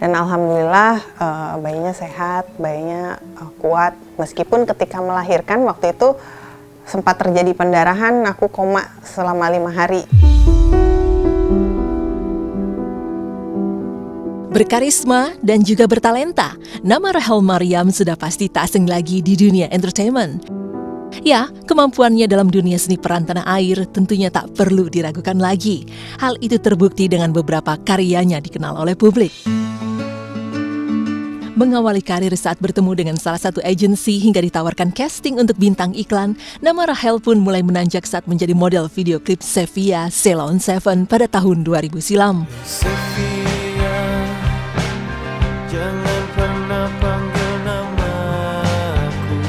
Dan alhamdulillah bayinya sehat, bayinya kuat. Meskipun ketika melahirkan waktu itu sempat terjadi pendarahan, aku koma selama 5 hari. Berkarisma dan juga bertalenta, nama Rachel Maryam sudah pasti tak asing lagi di dunia entertainment. Ya, kemampuannya dalam dunia seni peran tanah air tentunya tak perlu diragukan lagi. Hal itu terbukti dengan beberapa karyanya dikenal oleh publik. Mengawali karir saat bertemu dengan salah satu agensi hingga ditawarkan casting untuk bintang iklan, nama Rachel pun mulai menanjak saat menjadi model video klip Sevilla Ceylon 7 pada tahun 2000 silam. Sevilla, jangan pernah panggil namaku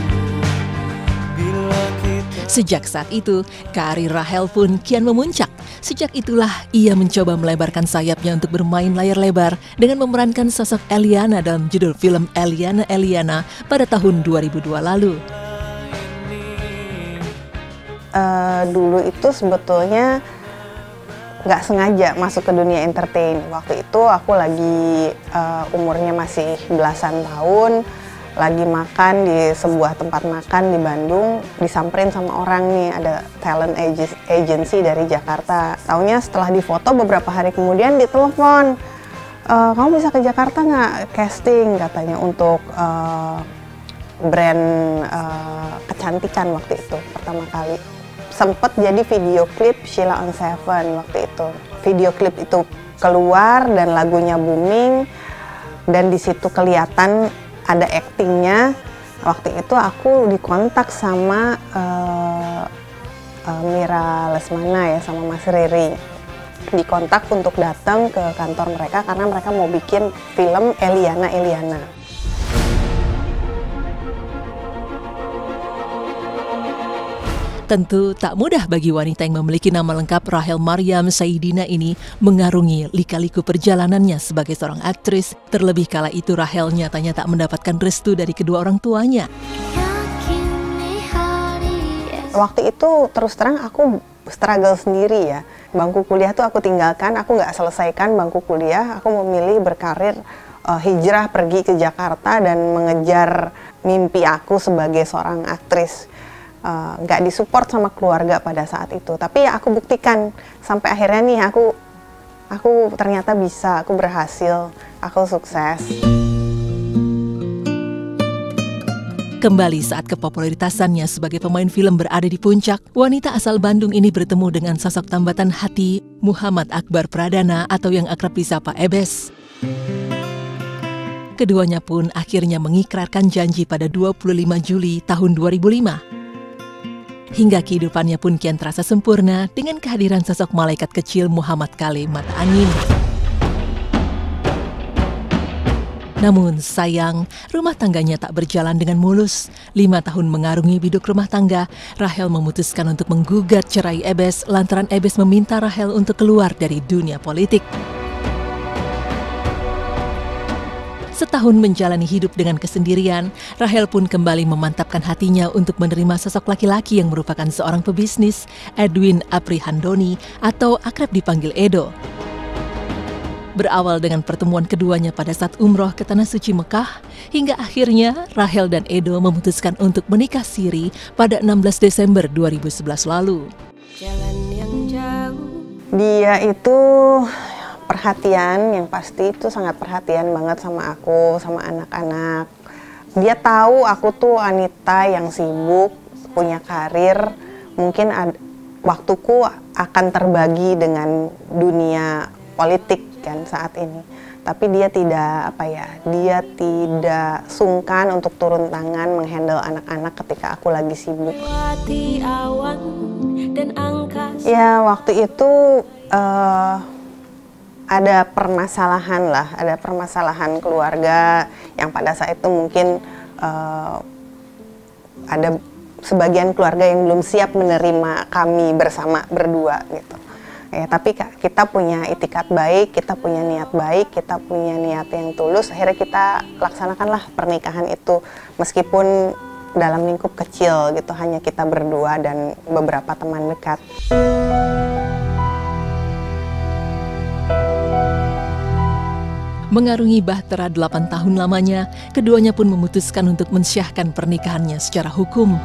bila kita... Sejak saat itu, karir Rachel pun kian memuncak. Sejak itulah ia mencoba melebarkan sayapnya untuk bermain layar lebar dengan memerankan sosok Eliana dalam judul film Eliana pada tahun 2002 lalu. Dulu itu sebetulnya nggak sengaja masuk ke dunia entertain. Waktu itu aku lagi umurnya masih belasan tahun, lagi makan di sebuah tempat makan di Bandung, disamperin sama orang nih, ada talent agency dari Jakarta. Taunya setelah difoto beberapa hari kemudian ditelepon, kamu bisa ke Jakarta nggak casting katanya untuk brand kecantikan waktu itu pertama kali. Sempet jadi video klip Sheila on 7 waktu itu. Video klip itu keluar dan lagunya booming dan di situ kelihatan ada aktingnya. Waktu itu aku dikontak sama Mira Lesmana ya, sama Mas Riri. Dikontak untuk datang ke kantor mereka karena mereka mau bikin film Eliana. Tentu tak mudah bagi wanita yang memiliki nama lengkap Rachel Maryam Saidina ini mengarungi lika-liku perjalanannya sebagai seorang aktris, terlebih kala itu Rachel nyatanya tak mendapatkan restu dari kedua orang tuanya. Waktu itu terus terang aku struggle sendiri ya. Bangku kuliah tuh aku tinggalkan, aku nggak selesaikan bangku kuliah, aku memilih berkarir hijrah pergi ke Jakarta dan mengejar mimpi aku sebagai seorang aktris. Nggak disupport sama keluarga pada saat itu, tapi ya aku buktikan sampai akhirnya nih aku ternyata bisa, aku berhasil, aku sukses. Kembali saat kepopularitasannya sebagai pemain film berada di puncak, wanita asal Bandung ini bertemu dengan sosok tambatan hati Muhammad Akbar Pradana atau yang akrab disapa Ebes. Keduanya pun akhirnya mengikrarkan janji pada 25 Juli tahun 2005. Hingga kehidupannya pun kian terasa sempurna dengan kehadiran sosok malaikat kecil Muhammad Kale Mata Angin. Namun sayang, rumah tangganya tak berjalan dengan mulus. 5 tahun mengarungi biduk rumah tangga, Rachel memutuskan untuk menggugat cerai Ebes lantaran Ebes meminta Rachel untuk keluar dari dunia politik. Setahun menjalani hidup dengan kesendirian, Rachel pun kembali memantapkan hatinya untuk menerima sosok laki-laki yang merupakan seorang pebisnis, Edwin Aprihandoni atau akrab dipanggil Edo. Berawal dengan pertemuan keduanya pada saat umroh ke Tanah Suci Mekah, hingga akhirnya Rachel dan Edo memutuskan untuk menikah siri pada 16 Desember 2011 lalu. Jalan yang jauh. Dia itu perhatian, yang pasti itu sangat perhatian banget sama aku, sama anak-anak. Dia tahu aku tuh wanita yang sibuk, punya karir, mungkin waktuku akan terbagi dengan dunia politik kan saat ini. Tapi dia tidak dia tidak sungkan untuk turun tangan menghandle anak-anak ketika aku lagi sibuk. Ya waktu itu ada permasalahan keluarga yang pada saat itu mungkin ada sebagian keluarga yang belum siap menerima kami bersama berdua gitu. Ya, tapi kita punya itikat baik, kita punya niat baik, kita punya niat yang tulus. Akhirnya kita laksanakanlah pernikahan itu meskipun dalam lingkup kecil gitu, hanya kita berdua dan beberapa teman dekat. Mengarungi bahtera 8 tahun lamanya, keduanya pun memutuskan untuk mensyahkan pernikahannya secara hukum.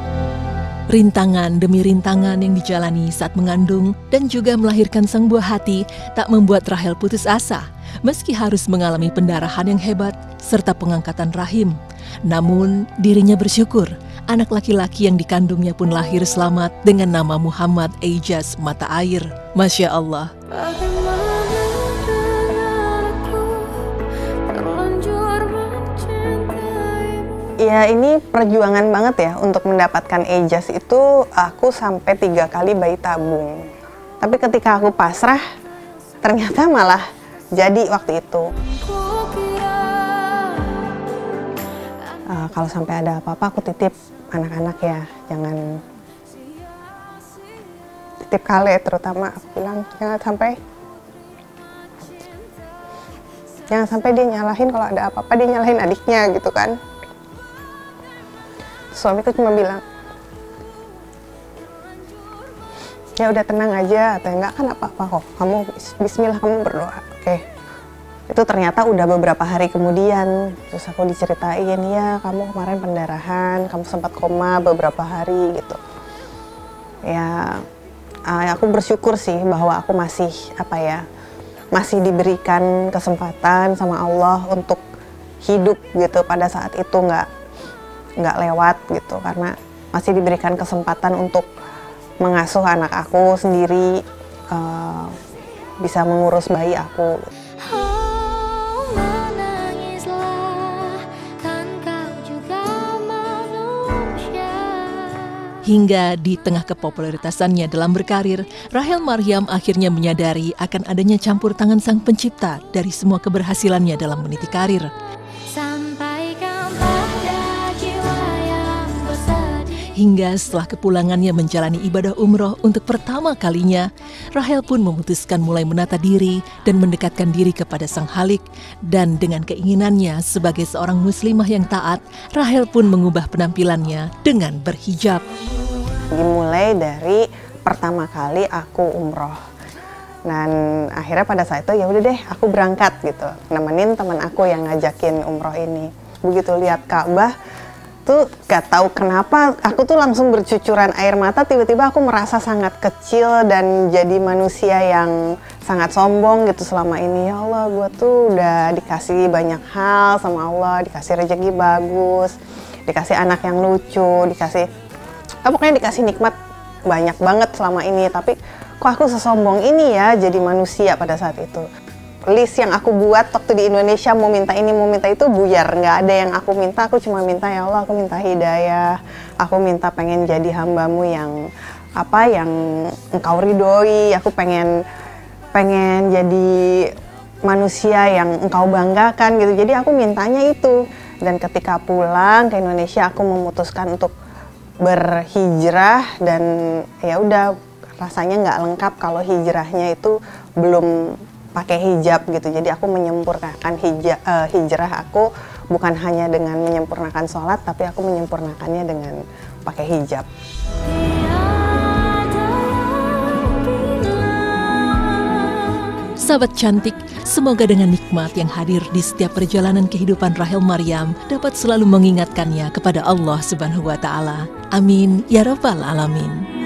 Rintangan demi rintangan yang dijalani saat mengandung dan juga melahirkan sang buah hati tak membuat Rahel putus asa, meski harus mengalami pendarahan yang hebat serta pengangkatan rahim. Namun, dirinya bersyukur anak laki-laki yang dikandungnya pun lahir selamat dengan nama Muhammad Ejaz Mata Air. Masya Allah. Ya ini perjuangan banget ya untuk mendapatkan Ejaz itu. Aku sampai 3 kali bayi tabung. Tapi ketika aku pasrah, ternyata malah jadi waktu itu. Kalau sampai ada apa-apa aku titip anak-anak ya, jangan titip Kale terutama. Aku bilang jangan sampai dia nyalahin, kalau ada apa-apa dia nyalahin adiknya gitu kan. Suamiku cuma bilang, ya udah tenang aja, atau enggak kan apa-apa kok, kamu bismillah, kamu berdoa. Oke. Itu ternyata udah beberapa hari kemudian, terus aku diceritain, ya kamu kemarin pendarahan, kamu sempat koma beberapa hari gitu. Ya aku bersyukur sih bahwa aku masih masih diberikan kesempatan sama Allah untuk hidup gitu pada saat itu, nggak lewat gitu, karena masih diberikan kesempatan untuk mengasuh anak aku sendiri, bisa mengurus bayi aku. Hingga di tengah kepopuleritasannya dalam berkarir, Rahel Maryam akhirnya menyadari akan adanya campur tangan Sang Pencipta dari semua keberhasilannya dalam meniti karir. Hingga setelah kepulangannya menjalani ibadah umroh untuk pertama kalinya, Rahel pun memutuskan mulai menata diri dan mendekatkan diri kepada Sang Khalik. Dan dengan keinginannya sebagai seorang muslimah yang taat, Rahel pun mengubah penampilannya dengan berhijab. Dimulai dari pertama kali aku umroh. Dan akhirnya pada saat itu ya udah deh aku berangkat gitu, nemenin teman aku yang ngajakin umroh ini. Begitu lihat Ka'bah tuh gak tahu kenapa aku tuh langsung bercucuran air mata, tiba-tiba aku merasa sangat kecil dan jadi manusia yang sangat sombong gitu selama ini. Ya Allah, gue tuh udah dikasih banyak hal sama Allah, dikasih rezeki bagus, dikasih anak yang lucu, pokoknya dikasih nikmat banyak banget selama ini, tapi kok aku sesombong ini ya jadi manusia pada saat itu. List yang aku buat waktu di Indonesia, mau minta ini mau minta itu, buyar, nggak ada yang aku minta. Aku cuma minta, ya Allah, aku minta hidayah, aku minta pengen jadi hambamu yang engkau ridhoi, aku pengen jadi manusia yang engkau banggakan gitu. Jadi aku mintanya itu. Dan ketika pulang ke Indonesia aku memutuskan untuk berhijrah, dan ya udah rasanya nggak lengkap kalau hijrahnya itu belum pakai hijab gitu. Jadi aku menyempurnakan hijrah aku bukan hanya dengan menyempurnakan sholat, tapi aku menyempurnakannya dengan pakai hijab. Sahabat cantik, semoga dengan nikmat yang hadir di setiap perjalanan kehidupan Rahel Maryam dapat selalu mengingatkannya kepada Allah Subhanahu wa Ta'ala. Amin ya Rabbal Alamin.